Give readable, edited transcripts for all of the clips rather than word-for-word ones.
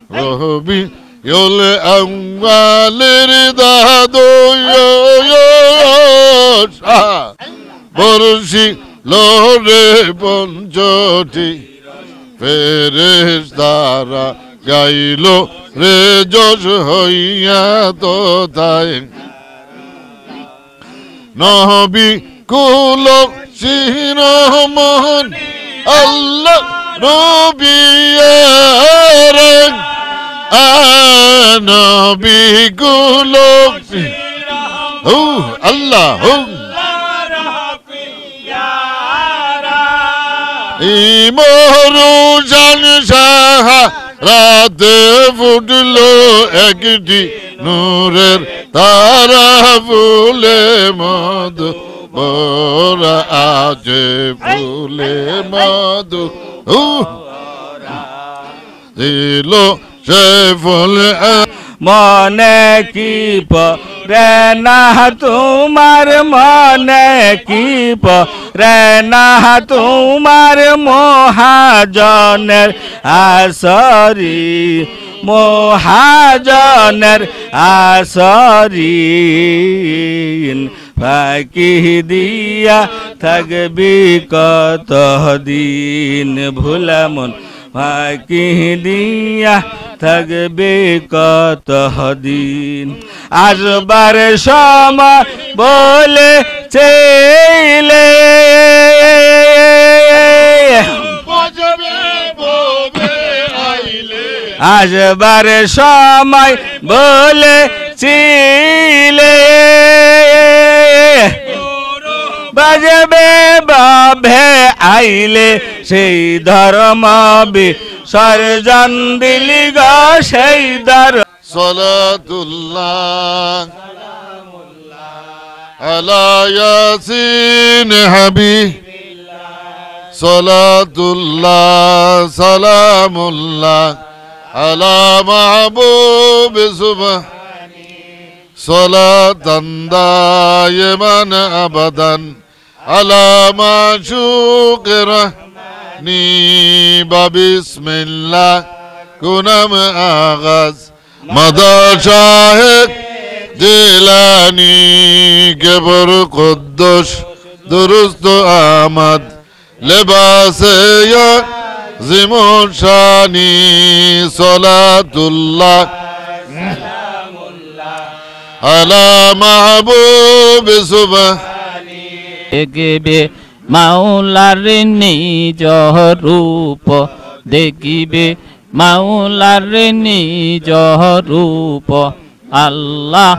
রবি ইউল আউয়ালের দাদু বর্ষি লোরে পঞ্চটি ফেরেশতারা গাইল রে যশ হইয়া তো তাই নবী কুল শিরোমণ আল্লাহ নবী নবী কুল আল্লাহ ইমরু জান সাহা রাতে ফুটলো একটি নূরের তারা ফুলে মধু বরা আছে ফুলে মধু দিল সে ফুলে মনে কি পরে না তোমার মনে কি পরে না তোমার মহাজনের আসরি মহাজনের আসরি ফাঁকি দিয়া থাকবি কত দিন ভুলামন ফাঁকি দিয়া থাকবে কত দিন আসবার সময় বলে ছেলে আসবার সময় বলে ছিলে বাজবে বাবে আইলে সেই ধর্ম বিসর্জন দিলি গো সেই ধর্ম সালাতুল্লাহ আলা ইয়াসিন হাবিবিল্লাহ সালাতুল্লাহ সালামুল্লাহ আলা মাহবুব সুবহানি সালাতান দায়মান আবাদান আলা মাশুক রাহমানি বিসমিল্লাহ কুনাম আগাজ মাদা শাহেদ জিলানি কেবর কুদ্দুস দুরুস্ত আহমদ লেবাসে জিমুন শানি সালাতুল্লাহ আলা মাহবুব সুবহানি দেখিবে মাওলার নিজ রূপ দেখিবে মাওলার নিজ রূপ আল্লাহ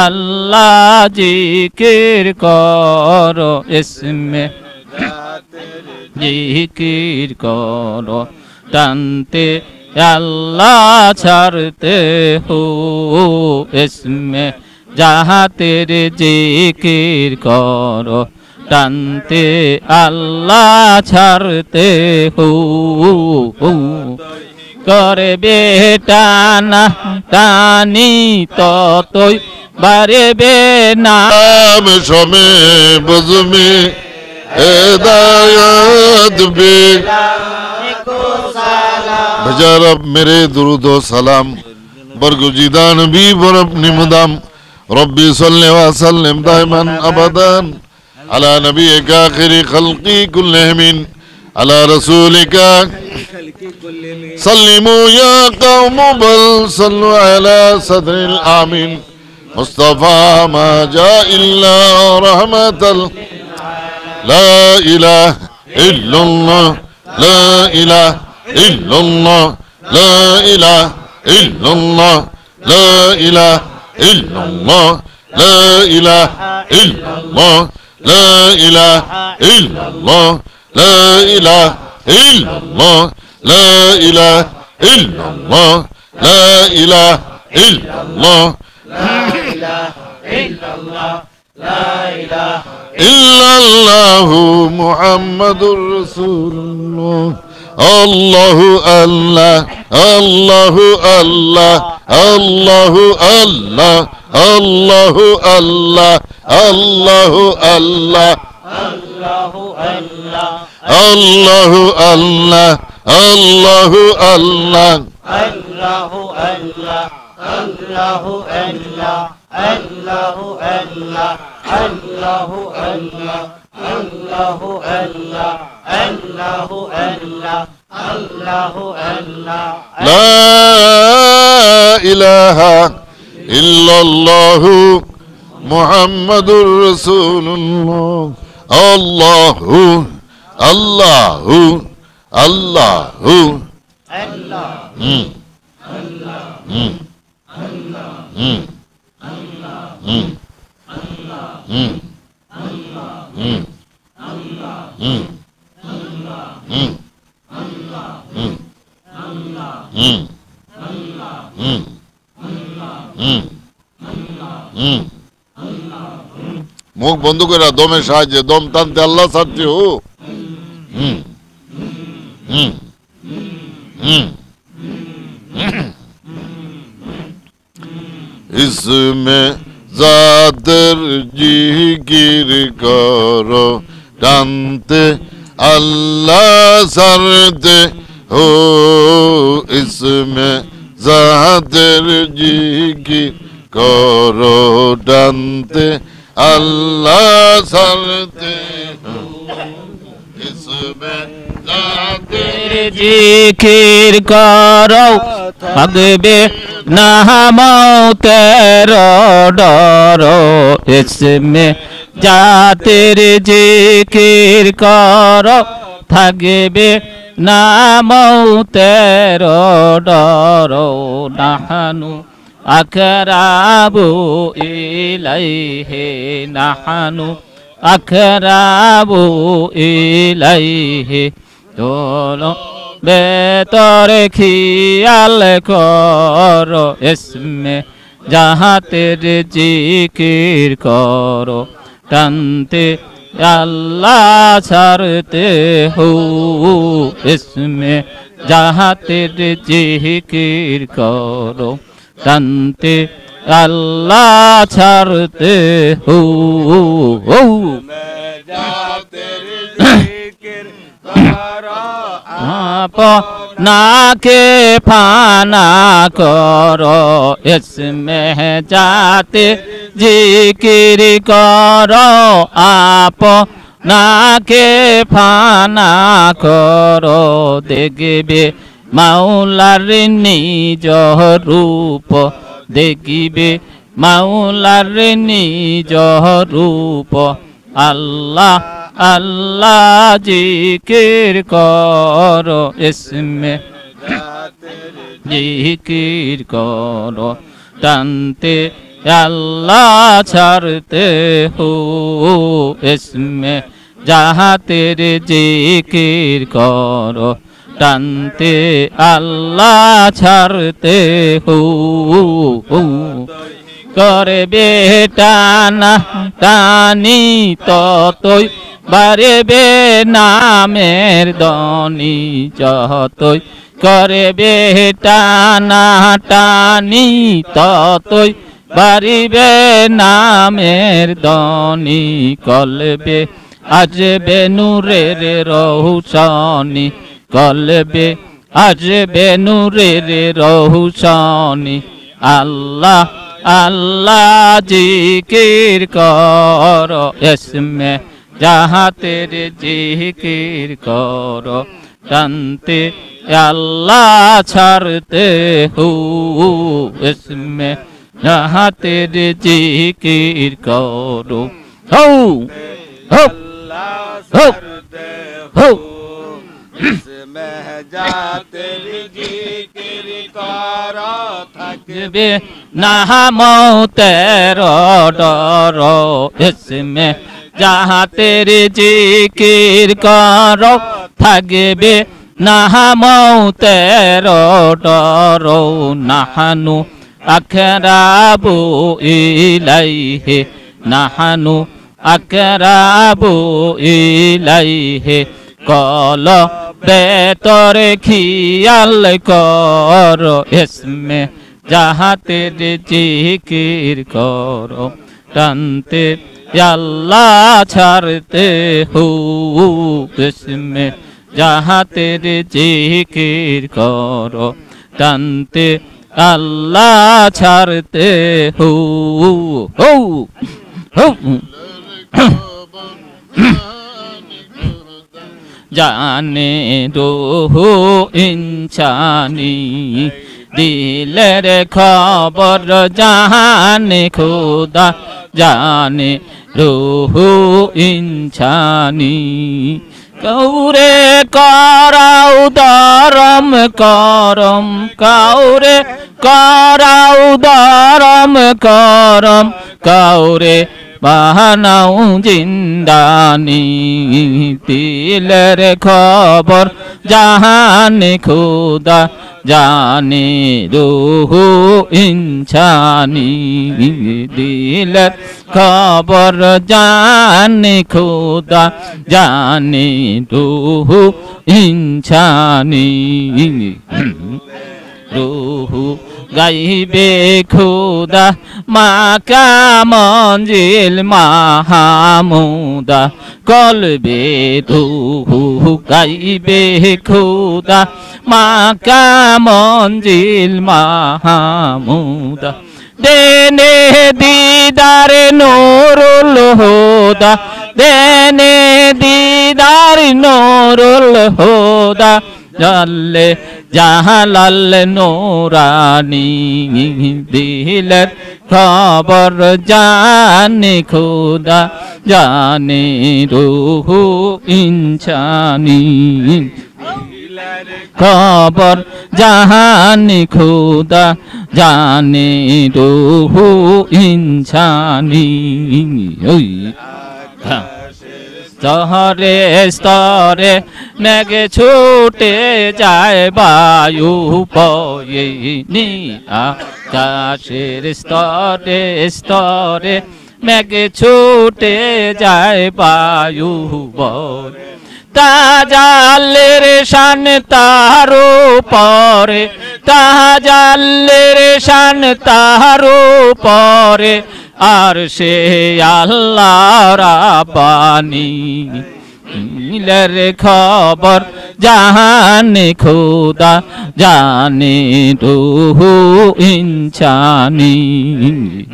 আল্লাহ জিকির কর ইসমে জিকির কর টানতে আল্লাহ ছাড়তে হো ইসমে যাহা তেরে জিকির কর টানতে আল্লাহ ছাড়তে হো করবে টানা টানি ততই বাড়বে না সমে বুঝমি হেদায়ত বে भेजा रब मेरे दुरूद व सलाम बरगुजीदा नबी पर अपनी मुदाम रब्बी सल्लि व सल्लिम दाइमन अबदन अला नबीका आखिरी खल्की कुल्लिहिम अला रसूलिका सल्लिमू या कौम बल सल्लु अला सदरिल आमीन मुस्तफा मा जा इल्ला रहमतल ला इलाहा इल्लल्लाह ला इलाहा illallah la ilaha illallah la ilaha illallah la ilaha illallah la ilaha illallah la ilaha illallah la ilaha illallah la ilaha illallah la ilaha illallah la ilaha illallah muhammadur rasulullah Allahu Allah Allahu Allah Allahu Allah Allahu Allah Allahu Allah Allahu Allah Allahu Allah Allahu Allah لا إله إلا الله محمد رسول الله الله الله الله মুখ বন্ধ করে দমের সাহায্যে দম টানতে আল্লাহ ছাড়ছে ও इसमें जातर जिकिर करो जानते अल्लाह सरते हो इसमें जातर जिकिर करो जानते अल्लाह सरते हो इसमें जातर জিকির করো থাকবে না মৌতের ডর ইসমে জাতের জিকির করো থাকবে না মৌতের ডর নাহানু আকরাবু ইলাইহি নাহানু আকরাবু ইলাইহি তোলো বেতরে খিয়াল করো ইসমে জাহাতের জিকির করো টানতে আল্লাহ ছাড়তে হো ইসমে জাহাতের জিকির করো টানতে আল্লাহ ছাড়তে হো নাকে ফানা করো ইসমে জাতে জিকির করো আপ নাকে ফানা করো দেখবে মাওলার নিজ রূপ দেখিবে মাওলার নিজ রূপ আল্লাহ আল্লাহ জিকির করো ইসমে জিকির করো টানতে আল্লাহ ছাড়তে হো ইসমে জাহাতের জিকির করো টানতে আল্লাহ ছাড়তে হো করবে টানা টানি ততই বাড়বে নামের দনি যতই করবে টানা টানি ততই বাড়বে নামের দনি কলবে আজবে নূরের রৌশনি কলবে আজবে নূরের রৌশনি আল্লাহ আল্লাহ জিকির করো ইসমে জাহাতের জিকির করো টানতে আল্লাহ ছাড়তে হো ইসমে জাহাতের জিকির করো হো হো হো হো জাতের জিকির করো থাকবে না মৌতের ডর ইসমে জাহাতের জিকির করো থাকবে না মৌতের ডর নাহানু আকরাবু ইলাইহি নাহানু আকরাবু ইলাইহি কল বেতরে খিয়াল করো ইসমে জাহাতের জিকির করো টানতে আল্লাহ ছাড়তে হো ইসমে জাহাতের জিকির করো টানতে আল্লাহ ছাড়তে হো হো হো জানে রোহু ইনসানি দিলের খবর জানে খোদা জানে রোহু ইনসানি কাউরে করাও দরম করম কাউরে করাও দরম করম কাউরে বাহানাও জিন্দানি দিলের খবর জাহানে খোদা জানে রুহু ইনসানি দিলের খবর জানে খোদা জানে রুহু ইনসানি রুহু গাইবে খোদা মাকা মঞ্জিল মাহমুদা কলবে রুহু গাইবে খোদা মাকা মঞ্জিল মাহমুদা দেনে দিদার নূরুল হুদা দেনে দিদার নূরুল হুদা জাল্লে জাহালাল নোরানি দিলের খবর জানে খোদা জানে রুহু ইনসানি খবর জাহানে খোদা জানে রুহু ইনসানি ওই স্তরে স্তরে মেঘে ছুটে যায় বায়ু পয়ে নি আকাশের স্তরে স্তরে মেঘে ছুটে যায় বায়ু বয়ে তাজাল্লের শান তারো পরে তাজাল্লের শান তারো পরে আর সে আল্লাহ রাব্বানি দিলের খবর জানে খোদা জানে রুহু ইনসানি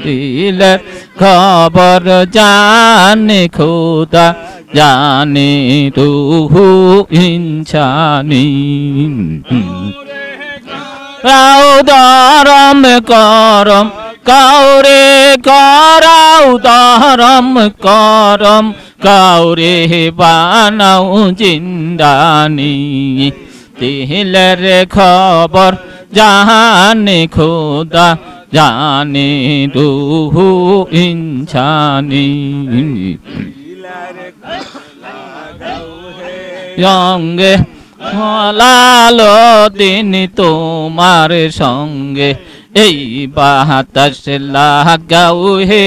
দিলের খবর জানে খোদা জানে রুহু ইনসানি রাও দরম করম কাউরে করাও দরম করম কাউরে বানাও জিন্দানি দিলের খবর জানে খোদা জানে রুহু ইনসানি সঙ্গে লালো দিন তোমার সঙ্গে এই বাতাস লাগাও হে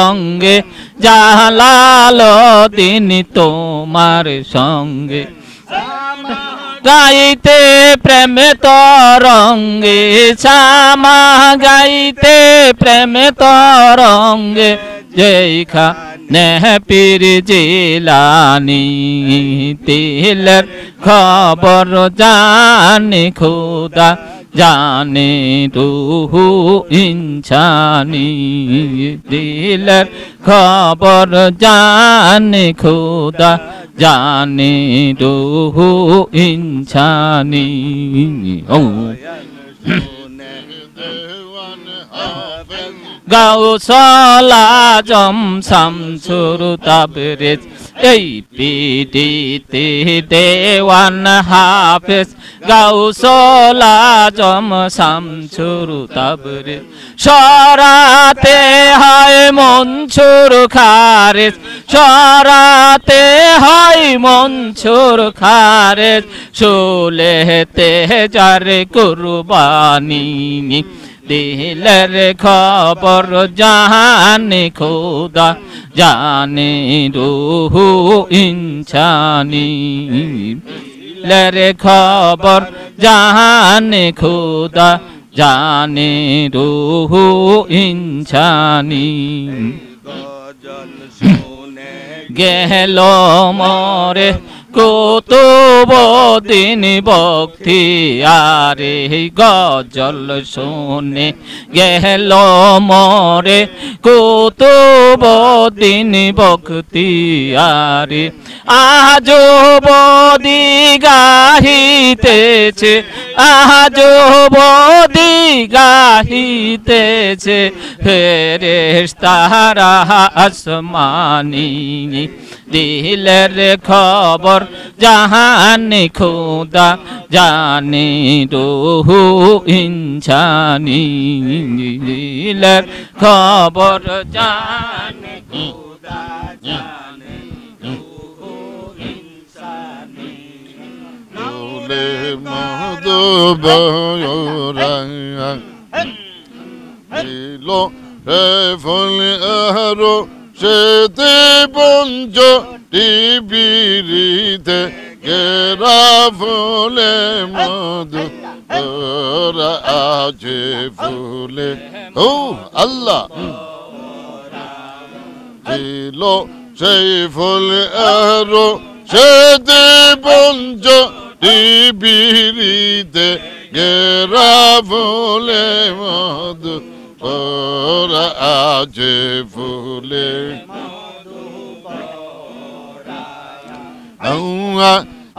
অঙ্গে জালালো দিন তোমার সঙ্গে গাইতে প্রেম তরঙ্গে শ্যামা গাইতে প্রেম তরঙ্গে যেখা নেহ পীর জিলানি দিলের খবর জানে খোদা জানে রুহু ইনসানি দিলের খবর জানে খোদা জানে রুহু ইনসানি ও গাউসলা জম শামসুর তাবরিজ এই পিডিতে দেওয়ান হাফেজ গাউসলা জম শামসুর তাবরিজ সরাতে হয় মনসুর খারেজ সরাতে হয় মনসুর খারেজ সুলেতে যার কুরবানি দিলের খবর জানে খোদা জানে রুহু ইনসানি দিলের খবর জানে খোদা জানে রুহু ইনসানি গেল মরে কুতুবুদ্দিন বখতিয়ারে গজল শুনে গেল মরে কুতুবুদ্দিন বখতিয়ারে আজো বদি গাহিতেছে আজো বদি গাহিতেছে ফেরেশতারা আসমানি দিলের খবর জাহানে খোদা জানে রুহু ইনসানি দিলের খবর জানে খোদা জানে রুহু ইনসানি ফুলে মধুবরা দিলো রে ফুল আরো সেতে পঞ্চ টিবিরিতে গেরা ফুলে মধু ওরা আছে ফুলে ও আল্লাহ ছিল সেই ফুল আরো সেতে পঞ্চ টিবিরিতে গেরা ফুলে মধু ওরা আছে ফুলে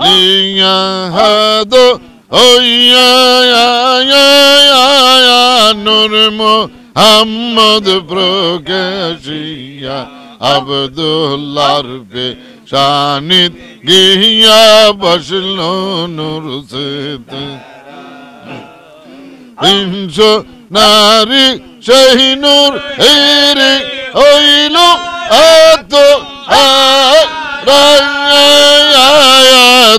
লিয়া হাদো ওয়া নূর মুহাম্মদ প্রকাশিয়া আব্দুল্লাহর পেশানিত গিয়া বসলো নূর সেতে 300 নারী সেই নূর হেরে হইল এত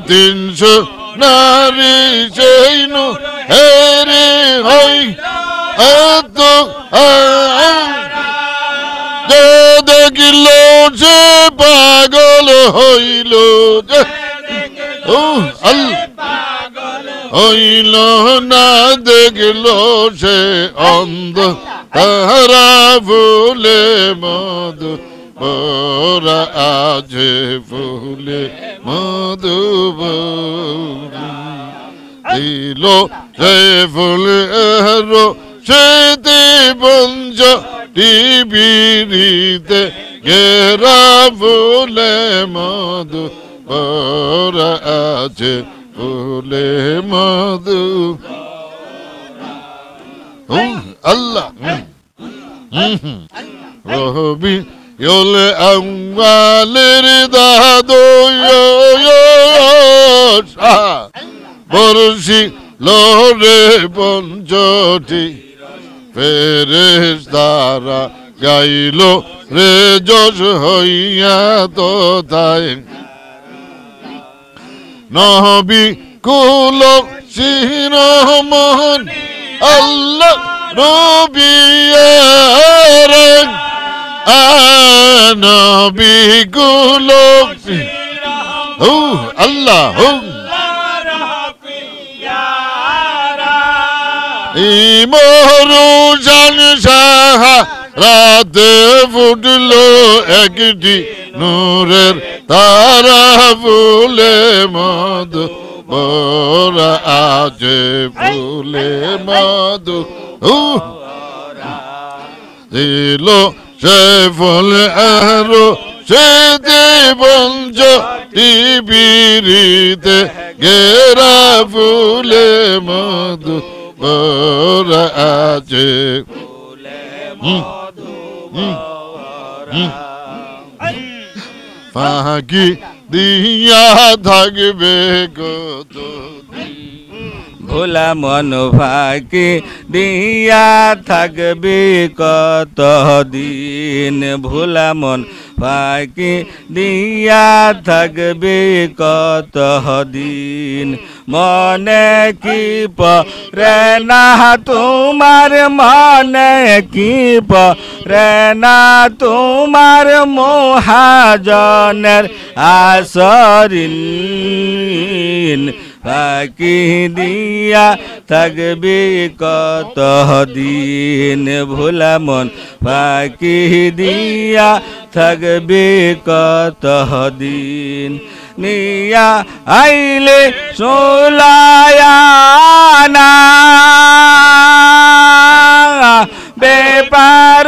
300 নারী সেই নূর হেরে হইল এত যে দেখিল সে পাগল হইল হইল না দেখল সে অন্ধ তারা ফুলে মধু ওরা আছে ফুলে মধু দিল সে ফুলে সেতে পঞ্চ টিবিরিতে গেরা ফুলে মধু ওরা আছে ফুলে মধু আল্লাহ রবি ইউল আউয়ালের দাদো বর্ষি লোরে পঞ্চটি ফেরেশতারা গাইল রে যশ হইয়া তো তাই নবী কুল শিরোমণ আল্লাহ নবী নবী কুল আল্লাহ ইমরু জান সাহা রাতে ফুটলো একটি নূরের তারা ফুলে মধু ওরা আছে ফুলে মধু দিল সে ফুলে আরো সে পঞ্চ টিবিরিতে গেরা ফুলে মধু ওরা আছে ফাঁকি দিয়া থাকবে কত ভোলা মন ফাঁকি দিয়া থাকবে কত দিন ভোলা মন ফাঁকি দিয়া থাকবে কত দিন মনে কি পরে না তোমার মনে কি পরে না তোমার মহাজনের আসরিন ফাঁকি দিয়া থাকবে কত দিন ভোলা মন ফাঁকি দিয়া থাকবে কত দিন নিয়া আইলে সোলায়া না বেপার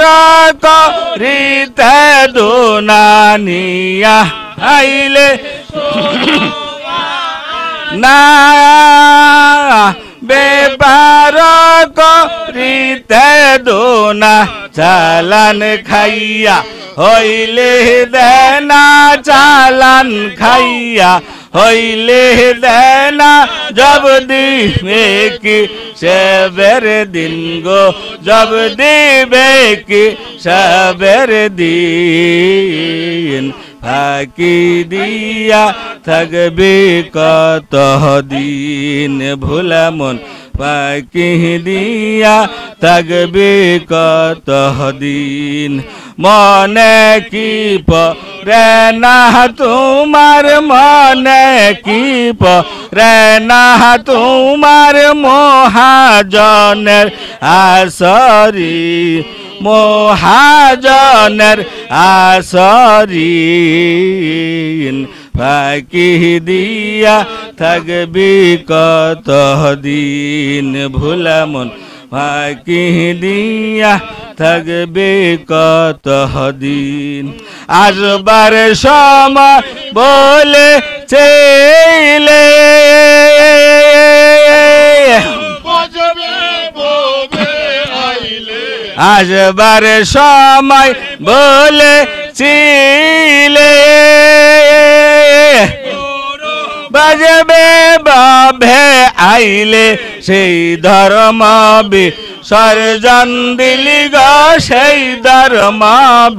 করিতে দোনানিয়া আইলে না বেপার করিতে দোনা চালান খাইয়া হইলে দেনা চালান খাইয়া হইলে দেনা জব দিবে কি সবের দিন গো জব দিবে কি সবের দিন ফাঁকি দিয়া থাকবে কত দিন ভোলা মন ফাঁকি দিয়া থাকবে কত দিন মনে কি পরে না তোমার মনে কি পরে না তোমার মহাজনের আসরি মহাজনের আসরিন ফাঁকি দিয়া থাকবি কত দিন ভোলা মন ফাঁকি দিয়া থাকবে কত দিন আসবার সময় বলে চেলে আসবার সময় বলে ছিলে বাজবে বাবে আইলে সেই ধর্ম বিসর্জন দিলি গো সেই ধর্ম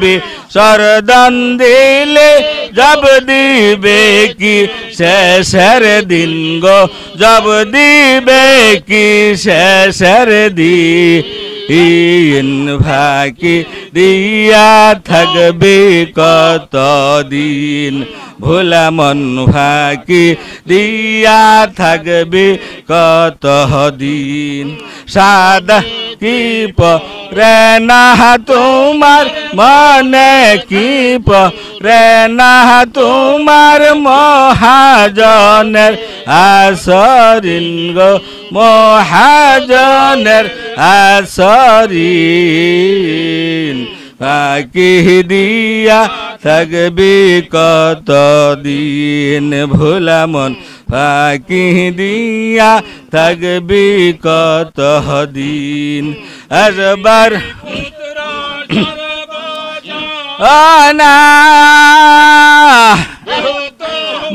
বিসর্জন দিলে জব দিবে কি শেষের দিন গো জব দিবে কি শেষের দিন ফাঁকি দিয়া থাকবে কত দিন ভোলা মন ফাঁকি দিয়া থাকবে কত দিন সাদা কি পরে না তোমার মনে কি পরে না তোমার মহাজনের আসরিন গো মহাজনের আসরিন ফাঁকি দিয়া থাকবি কত দিন ভোলা মন ফাঁকি দিয়া থাকবি কত দিন আসবার না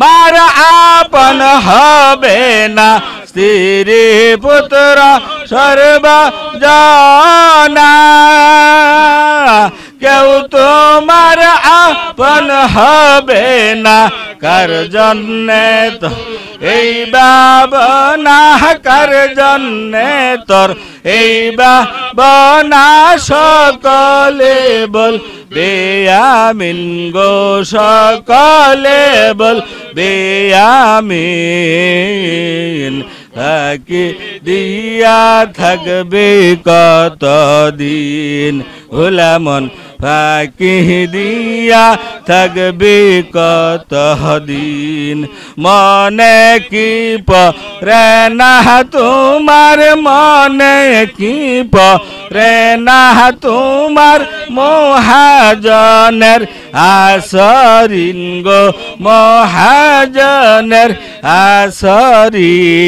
মার আপন হবে না স্ত্রী পুত্র সর্বজনা কেউ তোমার আপন হবে না কার জন্যে তো এই বাবনা কার জন্যে তোর এই বাবনা সকলে বল বেয়ামিন গো সকলে বল বেয়ামিন ফাঁকি দিয়া থাকবে কত দিন ভোলা মন ফাঁকি দিয়া থাকবে কত দিন মনে কি পরে না তোমার মনে কি পরে না তোমার মহাজনের আসরিন গো মহাজনের আসরিন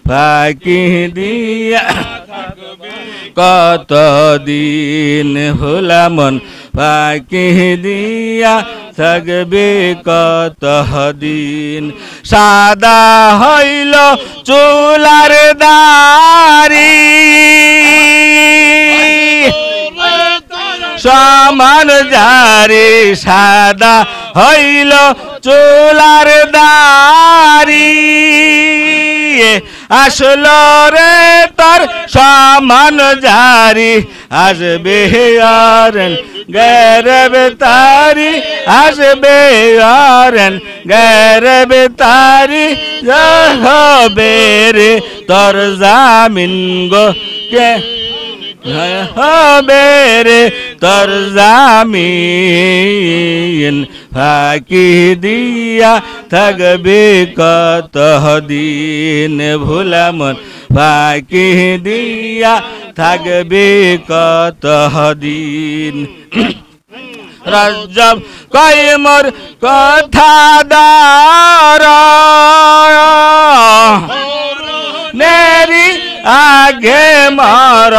ফাঁকি দিয়া কত দিন ভোলা মন ফাঁকি দিয়া থাকবে কত দিন সাদা হইল চুলার দাড়ি সমান জারি সাদা হইল চুলার দাড়ি আসলো রে তোর সমান জারি আসবে আরেন গেরবে তারি আসবে আরেন গেরবে তারি হবে রে তোর জামিন গো কে হবে রে তোর জামিন ফাঁকি দিয়া থাকবে কত দিন ভোলা মন ফাঁকি দিয়া থাকবে কত দিন রজব কয় মোর কথা দার নেরি আগে মর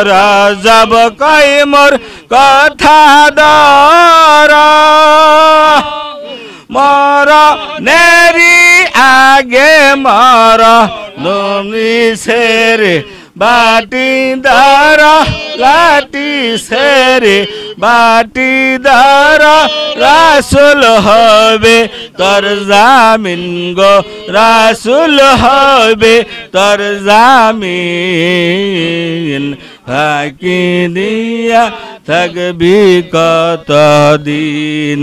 রজব কয় মোর কথা দার মর নেরি আগে মর নমি সেরে বাটি দার লাটি সেরে বাটি দার রাসুল হবে তোর জামিন গো রাসুল হবে তোর জামিন ফাঁকি দিয়া থাকবি কত দিন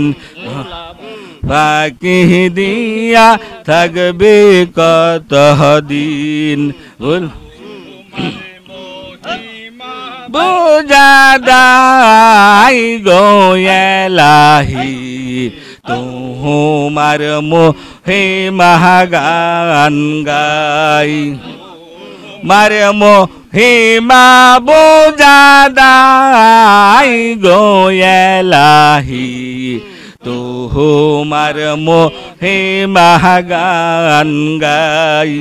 ফাঁকি দিয়া থাকবি কত দিন বল বুঝাদাই গোয়েলাহি তোমার মোহে মহাগান গাই মার মোহে মা বুঝাদাই গোয়েলাহি তোমার মোহে মহাগান গাই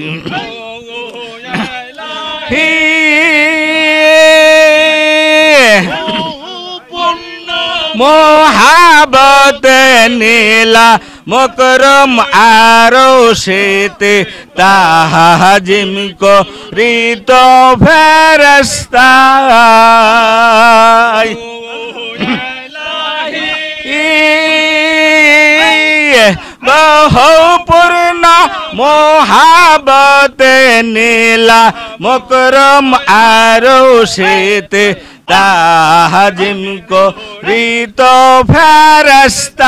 মোহাবত নীলা মকরম আরো শেতে তাহাজিম কো রিত ফেরেশতাই বহু পূর্ণ মোহাবত নীলা মকরম আরো শেতে তাহাজিম কো রিত ফেরেশতাই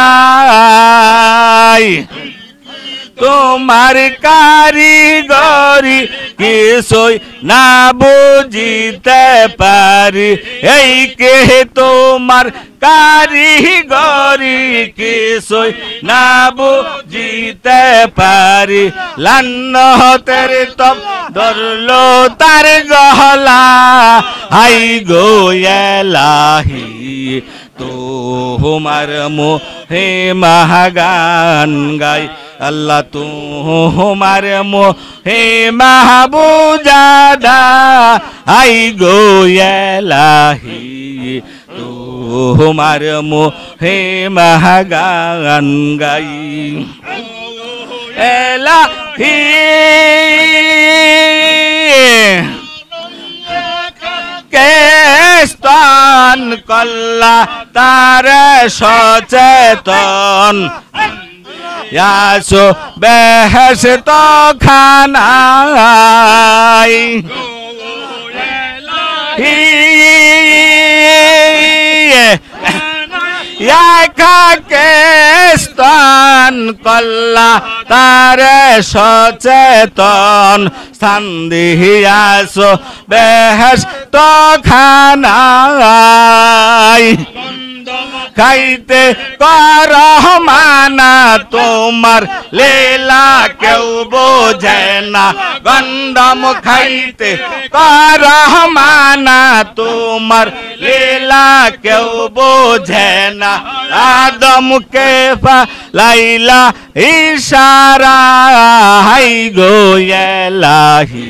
তোমার কারিগরি কিছুই না বুঝিতে পারি এই কে তোমার কারিগরি কিছুই না বুঝিতে পারি লান্নতের তব ধরলো তার গহলা হাই গোয়েলাহি তোমার মোহে মহাগান গাই আল্লাহ তোমার মোহে মাহবুজাদা আই গোয়েলাহি তোমার মোহে মহাগান গাই এলাহি কেস্তান কল্লা তার সচেতন ইয়াসো বেহেশত খানাই কেস্তান কল্লা তার সচেতন স্থান দিয়াছো বেহেশত খানাই খাইতে করহ মানা তোমার লীলা কেউ বোঝে না গন্ধম খাইতে করহ মানা তোমার লীলা কেউ বোঝে না আদমকে লাইলা ইশারা হাই গোয়েলাহি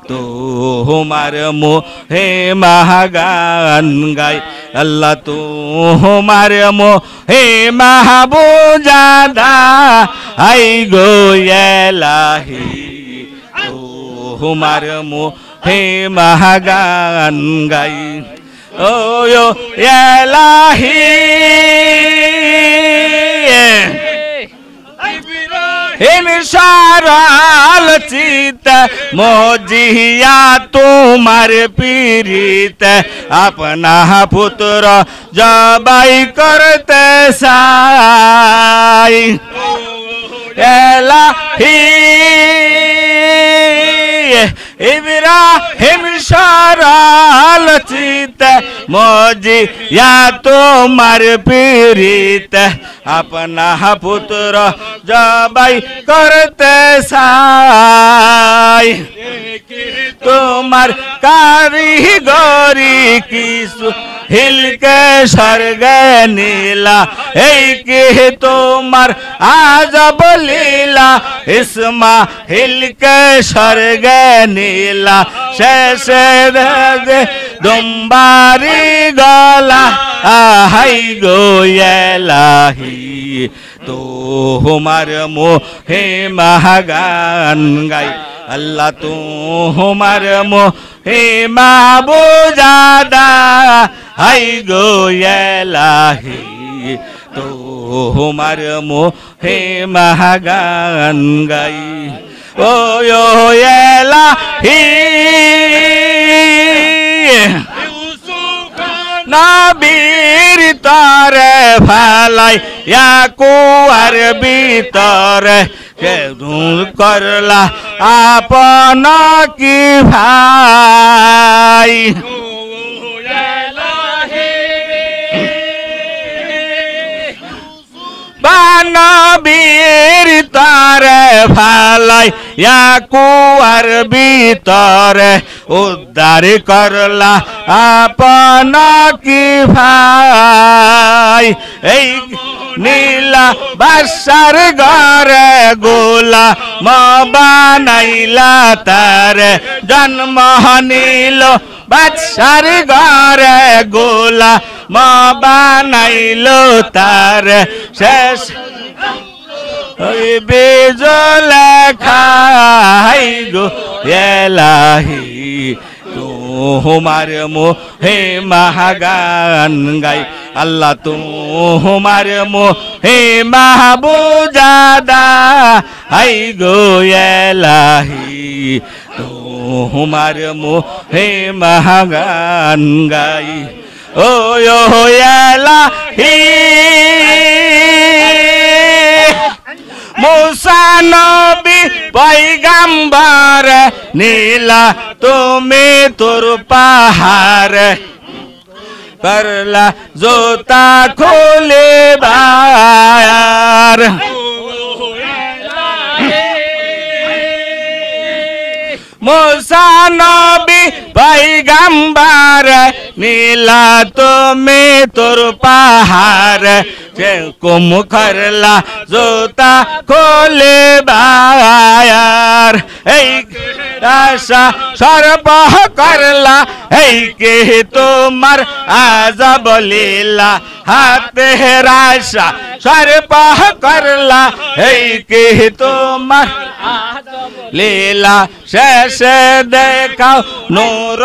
তোমার মোহে মহাগান গাই আল্লাহ তোমার মোহে মাহবুজাদা হাই গোয়েলাহি তোমার মোহে মহাগান গাই ও এলাহি হিমসারাল চিত মোজিয়া তোমার পীড়িত আপনা পুত্র জবাই করতে চাই এলাহি ইব্রাহিম সরল চিতে মজিয়া তোমার পীড়িতে আপনা পুত্র জবাই করতে চাই তোমার কারিগরি কিছু হিলকে স্বর্গে নীলা এই কি তোমার আজব লীলা ইসমা হিলকে স্বর্গে নীলা শেষে দুম্বারি গলা আহাই গোয়েলাহি তোমার মোহে মহাগান গাই আল্লাহ তোমার মোহে মাহবুজাদা হাই গোয়েলাহি তোমার মোহে মহাগান গাই ও এলাহি নবীর তরে ফালাই ইয়াকুয়ার ভিতরে কেদুল করলা আপন কি ভাই বানবীর তরে ফালাই ইয়াকুয়ার ভিতরে উদ্ধার করলা আপন কি ভাই এই নীলা বাসার ঘরে গোলা বানাইলা তার জন্ম নিল বাদশার ঘরে গোলা বানাইল তার শেষ বেজলে খাই গো এলাহি তোমার মোহে মহাগান গাই আল্লাহ তোমার মোহে মাহবুজাদা হাই গো এলাহি তোমার মোহে মহাগান গাই ও এলাহি মুসা নবী পয়গম্বর নীলা তুমি তোর পাহাড় করলা জোতা খুলে বার মুসা নবী পয়গম্বর নীলা তুমি তোর পাহাড় কুম করলা জোতা খোলে বায়ার এই আশা সর্ব করলা এই কে তোমার আজব লীলা হাতে রাশা সর্ব করলা এই কে তোমার লীলা শেষে দেখাও নূর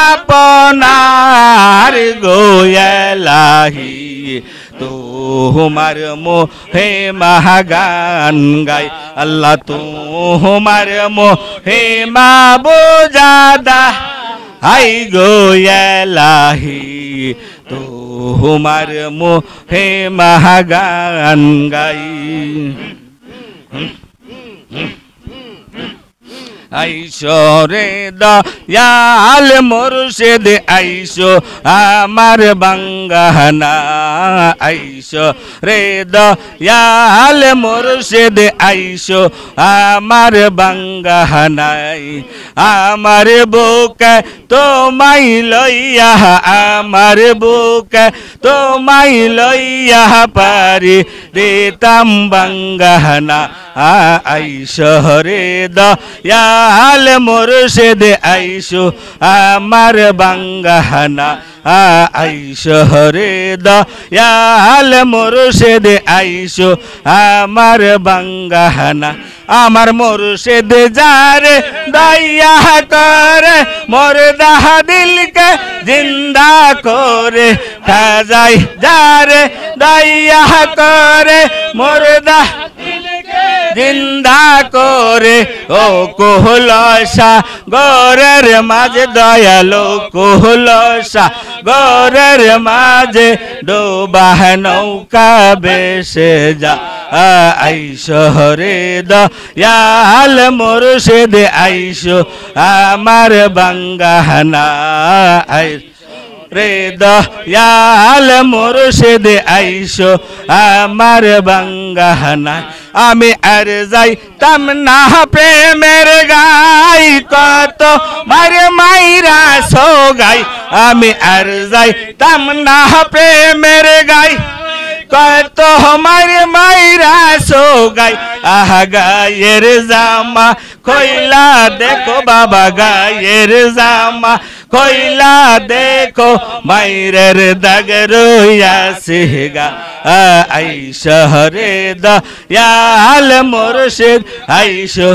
আপনার গোয়েলাহি তোমার মোহে মহাগান গাই আল্লাহ তোমার মোহে মাহবুজাদা হাই গোয়েলাহি তোমার মোহে মহাগান গাই আইসো রে দয়াল মুর্শিদ আইসো আমার বাঙ্গানা আইসো রে দয়াল মুর্শিদ আইসো আমার বাঙ্গানাই আমার বুকে তোমায় লইয়া আমার বুকে তোমায় লইয়া পারি দিতাম বাঙ্গানা আইসো রে দয়াল মুর্শিদ আইসো আমার বাঙ্গানা আইসো রে দয়াল মুর্শিদ আইসো আমার বাঙ্গানা আমার মুর্শিদ যারে দয়া করে মুর্দা দিলকে জিন্দা করে খাজাই যারে দয়া করে মুর্দা জিন্দা করে ও কুহলসা গরের মাঝে দয়ালো কুহলসা গরের মাঝে ডোবা নৌকা বেসে যা আইসো রে দয়াল মুর্শিদ আইসো আমার বাঙ্গানা আই রে দয়াল মুর্শিদ আইসো আমার বাঙ্গানা আমি আর যাইতাম না প্রেমের গাই কত মারে মাইরা সো গাই আমি আর যাইতাম না প্রেমের গাই কত মারে মাইরা সো গাই আহা গায়ের জামা কইলা দেখো বাবা গায়ের জামা কইলা দেখো মাইরের দাগ রইয়াছে গা আইসো রে দয়াল মুর্শিদ আইসো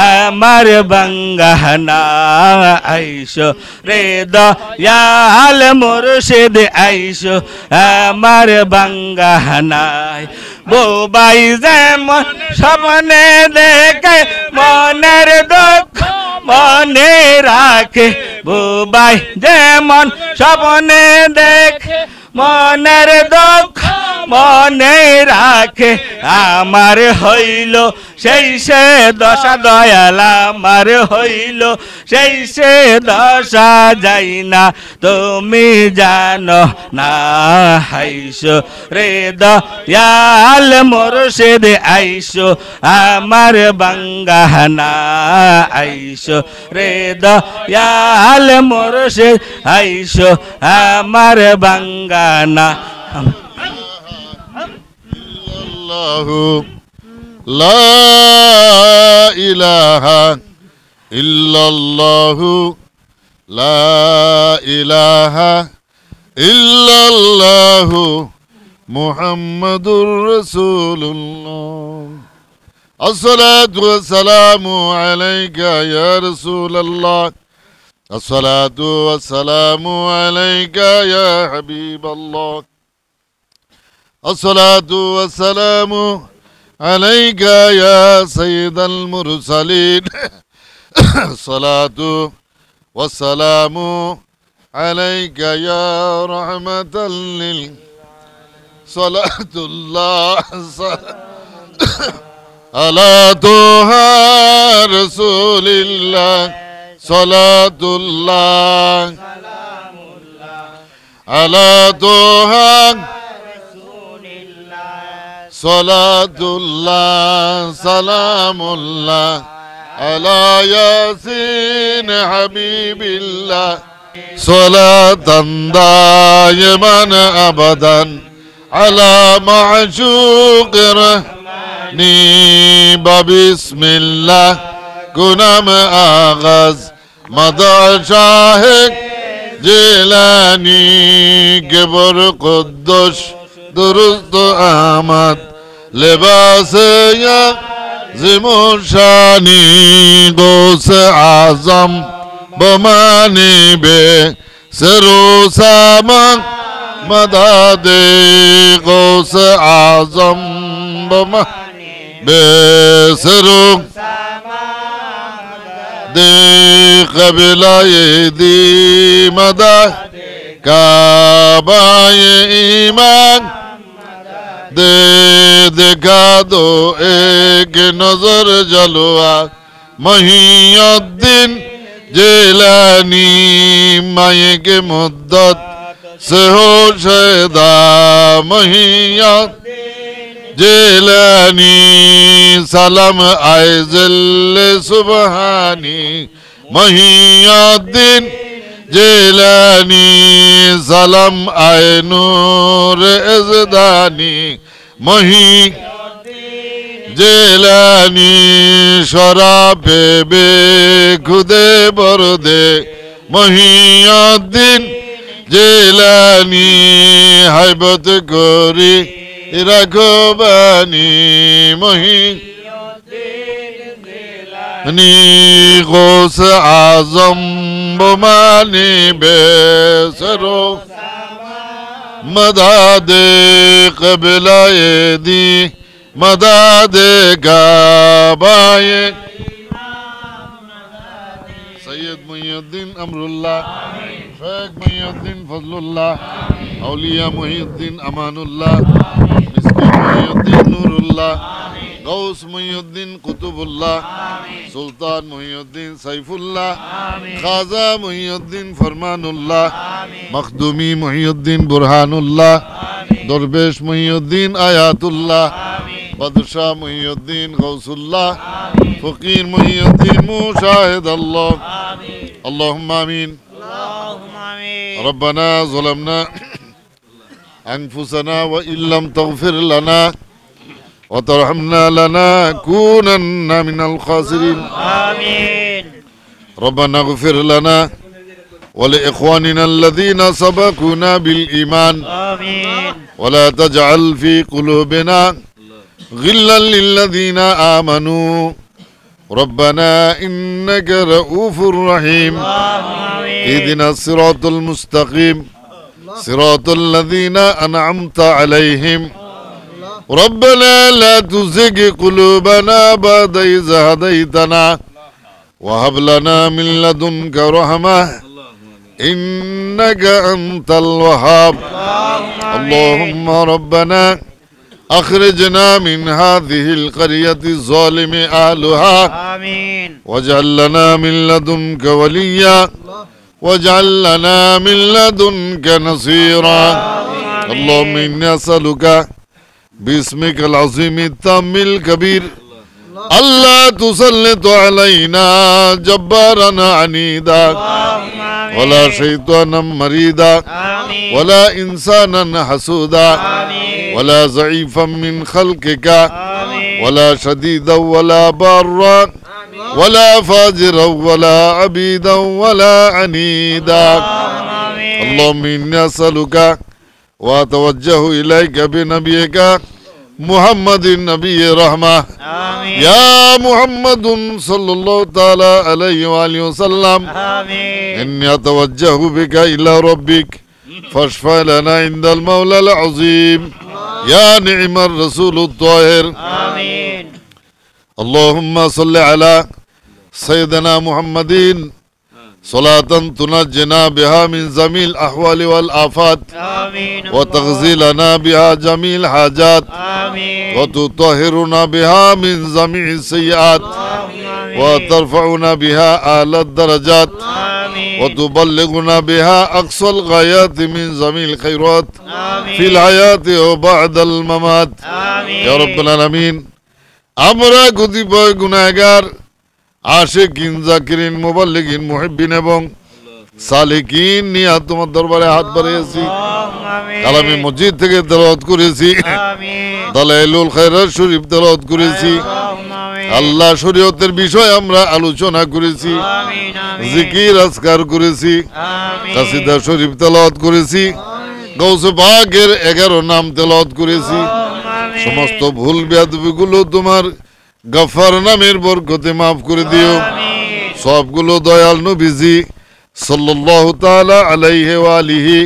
আমার বাঙ্গানা আইসো রে দয়াল মুর্শিদ আইসো আমার বাঙ্গানা বোবাই যেমন স্বপ্নে দেখে মনের দুঃখ মনে রাখে বোবাই যেমন স্বপ্নে দেখে মনের দুঃখ মনে রাখে আমার হইল সেই সে দশা দয়াল আমার হইল সেই সে দশা যাই না তুমি জানো না আইসো রে দয়াল মুর্শিদ আইসো আমার বাঙ্গানা আইসো রে দয়াল মুর্শিদ আইসো আমার বাঙ্গানা লা ইলাহা ইল্লাল্লাহু লা ইলাহা ইল্লাল্লাহু মুহাম্মাদুর রাসূলুল্লাহ আসসালাতু ওয়াসসালামু আলাইকা ইয়া রাসূলাল্লাহ আসসালাতু ওয়াসসালামু আলাইকা ইয়া হাবিবাল্লাহ الصلاة والسلام عليك يا سيد المرسلين الصلاة والسلام عليك يا رحمة صلاة الله على طه رسول الله صلاة الله على طه Salatullah, salamullah, ala yasin habibillah. Salatan daiman abadan, ala ma'shuq rahni. Bismillah, gunam agaz, madar shahik jilani, gebor quddus. درست آمد لباس یا زمون شانی غوث اعظم بمانی به سرو سامان مداد غوث اعظم بمانی به سرو دی قبلای دی مداد کعبہ ایمان دے دکھا دو ایک نظر جلوہ محی الدین جیلانی مائیں کے مدت سے ہو شہدہ محی الدین جیلانی سلام آئے ذل سبحانی محی الدین جیلانی سلام آئے نور ازدانی محی جیلانی شراب بے خودے بردے محی الدین جیلانی حیبت گوری رکھو بانی محی نی غوث اعظم بمانی بیسرو مداد قبلہ دی मदद गाबाए सैयद मुहिउद्दीन अमरुल्लाह शेख मुहिउद्दीन फजलुल्लाह औलिया मुहिउद्दीन अमानुल्लाह मिस्किन मुहिउद्दीन नूरुल्लाह गौस मुहिउद्दीन कुतुबुल्लाह सुल्तान मुहिउद्दीन सैफुल्लाह खाजा मुहिउद्दीन फरमानुल्लाह मखदूमी मुहिउद्दीन बुरहानुल्लाह दरवेश मुहिउद्दीन आयातुल्लाह बादशाह मुहिउद्दीन गौसुल्लाह फकीर मुहिउद्दीन मुशाहिद अल्लाह अल्लाहुम्मा आमीन रब्बना ज़लमना अनफुसना व इल्लम तग़फिर लना व तरहमना लनकूनन्ना मिनल खासिरीन आमीन रब्बना इग़फिर लना व लिइख़वानिना الذين سبقونا بالإيمان आमीन ولا تجعل في قلوبنا غلا للذين آمنوا ربنا إنك رؤوف رحيم اهدنا الصراط المستقيم صراط الذين أنعمت عليهم ربنا لا تزغ قلوبنا بعد إذ هديتنا وهب لنا من لدنك رحمة إنك أنت الوهاب اللهم ربنا أخرجنا من هذه القرية الظالم أهلها آمين واجعل لنا من لدنك وليا واجعل لنا من لدنك نصيرا اللهم إني أسألك باسمك العظيم التام الكبير ألا تسلط علينا جبارا عنيدا ولا شيطانا مريدا آمين ولا إنسانا حسودا آمين ولا ضعيفا من خلقك آمين ولا شديدا ولا بارا ولا فاجرا ولا عبيدا ولا عنيدا آمين اللهم إني أسألك وأتوجه إليك بنبيك محمد النبي رحمة آمين يا محمد صلى الله تعالى عليه وآله وسلم آمين إني أتوجه بك إلى ربك فاشفع لنا عند المولى العظيم يا نعم الرسول الطاهر آمين اللهم صل على سيدنا محمد صلاة تنجنا بها من جميع الأحوال والآفات آمين وتغزي لنا بها جميع الحاجات آمين وتطهرنا بها من جميع السيئات آمين وترفعنا بها أعلى الدرجات آمين وتبلغنا بها أقصى الغايات من جميع الخيرات آمين في الحياة وبعد الممات آمين يا رب العالمين আমরা কতিপয় গুনাহগার আশিকিন জাকিরিন মুবাল্লিগিন মুহিব্বিন এবং সালিকিন নিয়ে তোমার দরবারে হাত বাড়িয়েছি কালামে মসজিদ থেকে তেলাওয়াত করেছি آمين দালাইলুল খায়রাত শরীফ তেলাওয়াত করেছি আল্লাহ শরীয়তের বিষয় আমরা আলোচনা করেছি آمين জিকির আজকার করেছি آمين কাসিদা শরীফ তেলাওয়াত করেছি গৌসে পাকের 11 নাম তেলাওয়াত করেছি সমস্ত ভুল বেয়াদবিগুলো তোমার গফফার নামের বরকতে maaf করে দিও সবগুলো দয়াল নবীজি সাল্লাল্লাহু তাআলা আলাইহি ওয়া আলিহি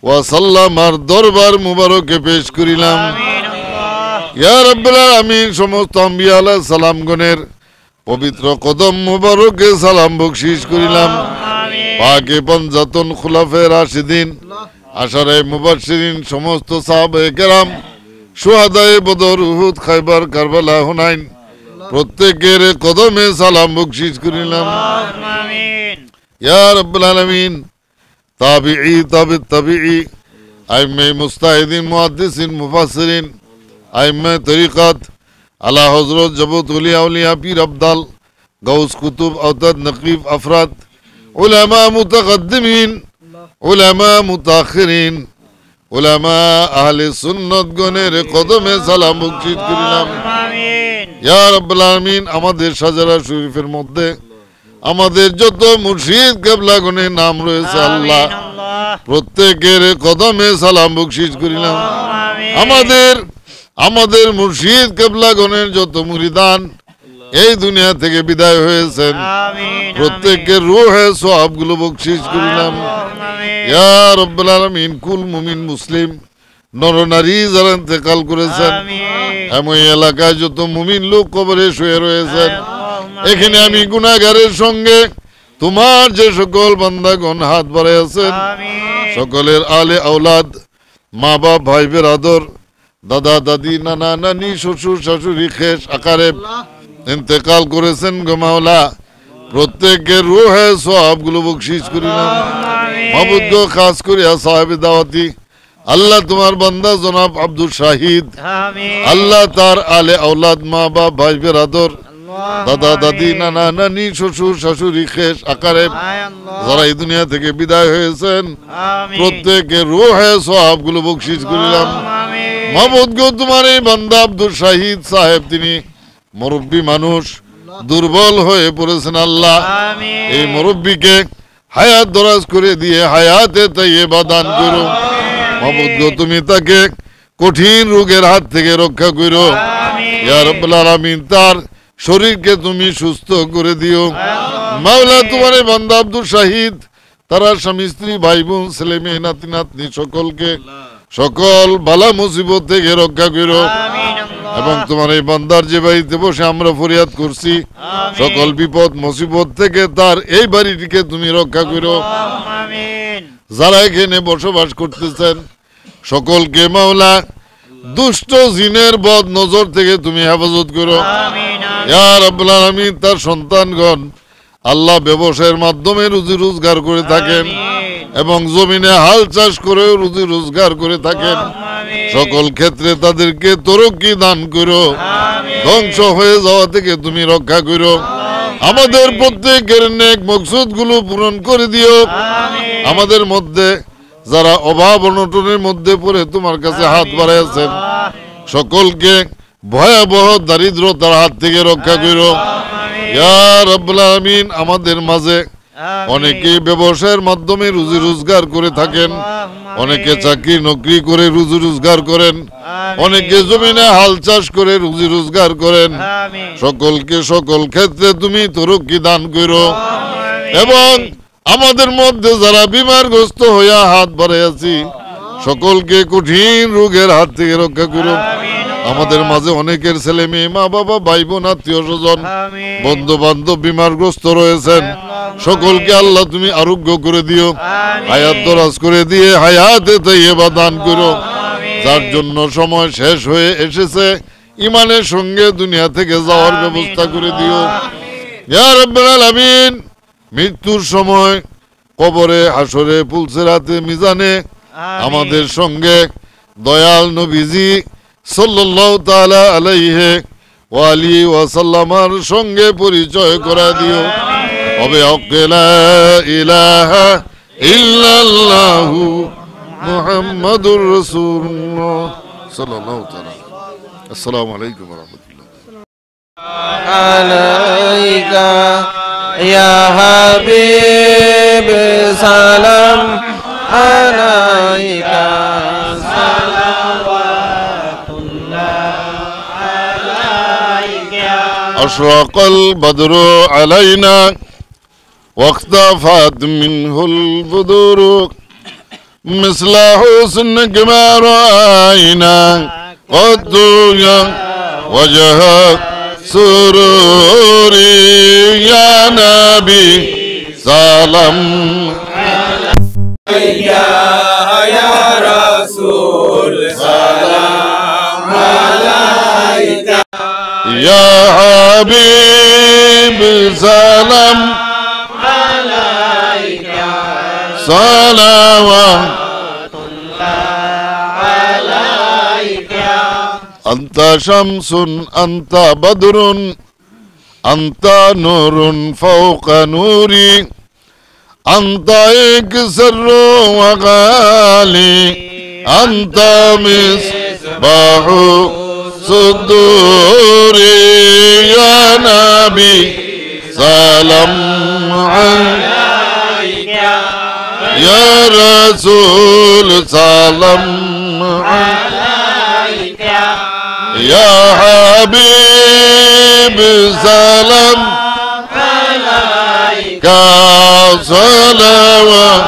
ওয়া সাল্লামার দরবার মুবারকে পেশ করিলাম ইয়া রাব্বুল আলামিন সমস্ত আম্বিয়া আলাইহিস সালামগণের পবিত্র কদম মুবারকে সালাম বকশিশ করিলাম পাকে পঞ্জাতন খুলাফায়ে রাশিদিন আশারায়ে মুবাশশিরিন সমস্ত সাহাবায়ে কেরাম শুহাদায়ে বদর উহুদ খায়বার কারবালা হুনাইন প্রত্যেকের কদমে সালাম বকশিশ করিলাম آمين ইয়া রাব্বুল আলামিন তাবিঈ তাবিঈ আইম্মায়ে মুস্তাহিদিন মুহাদ্দিসিন মুফাসসিরিন আইম্মায়ে তরিকাত আলা হযরত জবত উলিয়া আউলিয়া পীর আবদাল গাউস কুতুব আওতাদ নকিব আফরাদ উলামা মুতাকদ্দিমিন উলামা মুতাখিরিন উলামা আহলে সুন্নাত গণের কদমে সালাম বকশিশ করিলাম آمين ইয়া রাব্বুল আলামিন আমাদের শাজারা শরীফের মধ্যে আমাদের যত মুর্শিদ কিবলাগণের নাম রয়েছে আল্লাহ প্রত্যেকের কদমে সালাম বকশিশ করিলাম আমাদের মুর্শিদ কিবলাগণের যত মুরিদান এই দুনিয়া থেকে বিদায় হয়েছেন প্রত্যেকের রূহে সওয়াবগুলো বকশিশ করিলাম ইয়া রাব্বুল আলামিন কুল মুমিন মুসলিম নর নারী যারা ইন্তেকাল করেছেন এমন এলাকায় যত মুমিন লোক কবরে শুয়ে রয়েছেন, اللهم এখানে আমি গুনাহগারের সঙ্গে তোমার যে সকল বান্দাগণ হাত বাড়ায় আছেন, آمين সকলের আলে আওলাদ, মা বাপ, ভাই বেরাদর, দাদা দাদি, নানা নানি, শ্বশুর শাশুড়ি, খেস আকারে ইন্তেকাল করেছেন গো মাওলা, প্রত্যেকের রূহে সওয়াবগুলো বকশিশ করি না মাবুদ গো। খাস করিয়া সাহেবে দাওয়াতি আল্লাহ তোমার বান্দা জনাব আব্দুল শাহিদ, آمين আল্লাহ তার আলে আওলাদ, মা বাপ, ভাই বেরাদর, اللهم দাদা দাদি, নানা নানি, শ্বশুর শাশুড়ি, খেস আকারে آي الله যারা এই দুনিয়া থেকে বিদায় হয়েছেন, آمين প্রত্যেকের রূহে সওয়াবগুলো বকশিশ করিলাম آمين মাবুদ গো। তোমার এই বান্দা আব্দুল শাহিদ সাহেব, তিনি মুরব্বী মানুষ, দুর্বল হয়ে পড়েছেন আল্লাহ, آمين এই মুরব্বীকে হায়াত দরাজ করে দিয়ে হায়াতে তাইয়্যিবা দান করো মাবুদ গো। তুমি তাকে কঠিন রোগের হাত থেকে রক্ষা করো ইয়া রাব্বুল আলামিন। তার শরীরকে তুমি সুস্থ করে দিও মাওলা। তোমার এই বান্দা আব্দুল শাহিদ, তারা স্বামী স্ত্রী, ভাই বোন, ছেলে মেয়ে, নাতি নাতনি, সকলকে সকল বালা মুসিবত থেকে রক্ষা করো। آمين الله এবং তোমার এই বান্দার যে বাড়িতে বসে আমরা ফরিয়াদ করছি, সকল বিপদ মুসিবত থেকে তার এই বাড়িটিকে তুমি রক্ষা করো। اللهم آمين যারা এখানে বসবাস করতেছেন সকলকে মাওলা দুষ্ট জিনের বদ নজর থেকে তুমি হেফাজত করো آمين ইয়া রাব্বুল আলামিন। তার সন্তানগণ আল্লাহ ব্যবসায়ের মাধ্যমে রুজি রোজগার করে থাকেন এবং জমিনে হাল চাষ করেও রুজি রোজগার করে থাকেন, آمين সকল ক্ষেত্রে তাদেরকে তরক্কি দান করো, ধ্বংস হয়ে যাওয়া থেকে তুমি রক্ষা করো। আমাদের প্রত্যেকের নেক মকসুদ গুলো পূরণ করে দিও। আমাদের মধ্যে যারা অভাব অনটনের মধ্যে পড়ে তোমার কাছে হাত বাড়ায় আছেন, সকলকে ভয়াবহ দারিদ্রতার হাত থেকে রক্ষা করো ইয়া রাব্বুল আলামিন। আমাদের মাঝে অনেকে ব্যবসায়ের মাধ্যমে রুজি রোজগার করে থাকেন, অনেকে চাকরি নকরি করে রুজি রোজগার করেন, অনেকে জমিনে হাল চাষ করে রুজি রোজগার করেন। آمين সকলকে সকল ক্ষেত্রে তুমি তরক্কি দান করো এবং আমাদের মধ্যে যারা বিমারগ্রস্ত হইয়া হাত বাড়াই আছি, সকলকে কঠিন রোগের হাত থেকে রক্ষা করো। আমাদের মাঝে অনেকের ছেলে মেয়ে, মা বাবা, ভাই বোন, আত্মীয় স্বজন, آمين বন্ধু বান্ধব বিমারগ্রস্ত রয়েছেন, সকলকে আল্লাহ তুমি আরোগ্য করে দিও, হায়াত দরাজ করে দিয়ে হায়াতে তাইয়্যিবা দান করো। যার জন্য সময় শেষ হয়ে এসেছে, ইমানের সঙ্গে দুনিয়া থেকে যাওয়ার ব্যবস্থা করে দিও ইয়া রাব্বুল আলামিন। মৃত্যুর সময় কবরে, হাসরে, পুলসিরাতে, মিজানে আমাদের সঙ্গে দয়াল নবীজি সাল্লাল্লাহু তাআলা আলাইহি ওয়া আলিহি ওয়া সাল্লামার সঙ্গে পরিচয় করা দিও। হবে লা ইলাহা ইল্লাল্লাহু মুহাম্মাদুর রাসূলুল্লাহ সাল্লাল্লাহু তাআলা। আসসালামু আলাইকুম ওয়া রাহমাতুল্লাহ। আলাইকা ইয়া হাবিব সালাম আলাইকা أشرق البدر علينا واختفت منه البدور مثل حسنك ما رأينا قد يا وجه سروري يا نبي سلام يا رسول سلام عليك يا حبيب سلام عليك صلوات عليك أنت شمس أنت بدر أنت نور فوق نوري أنت إكسر وغالي أنت مصباح صدوري يا نبي سلام عليك يا رسول سلام عليك يا حبيب سلام عليك صلوات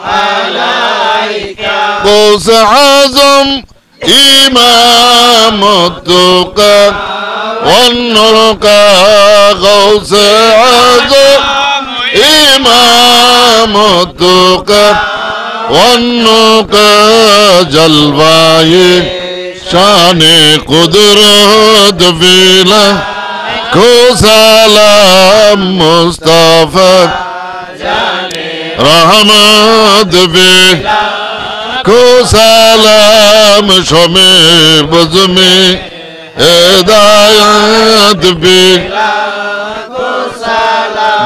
عليك قوس عظم إمامتك والنور كغوث أعظم إمامتك والنور كجلوة شان قدرت فينا کو سلام مصطفى رحمت بي کو سلام شمع بزمي هدايت بي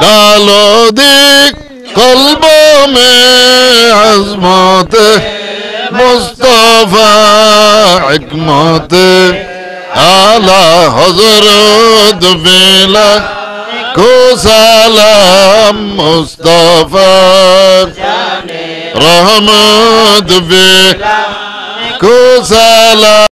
ڈالو دی قلبوں میں عظمت مصطفى حکمت اعلی حضرت فیلا کو سلام مصطفى رحمت فی کو سلام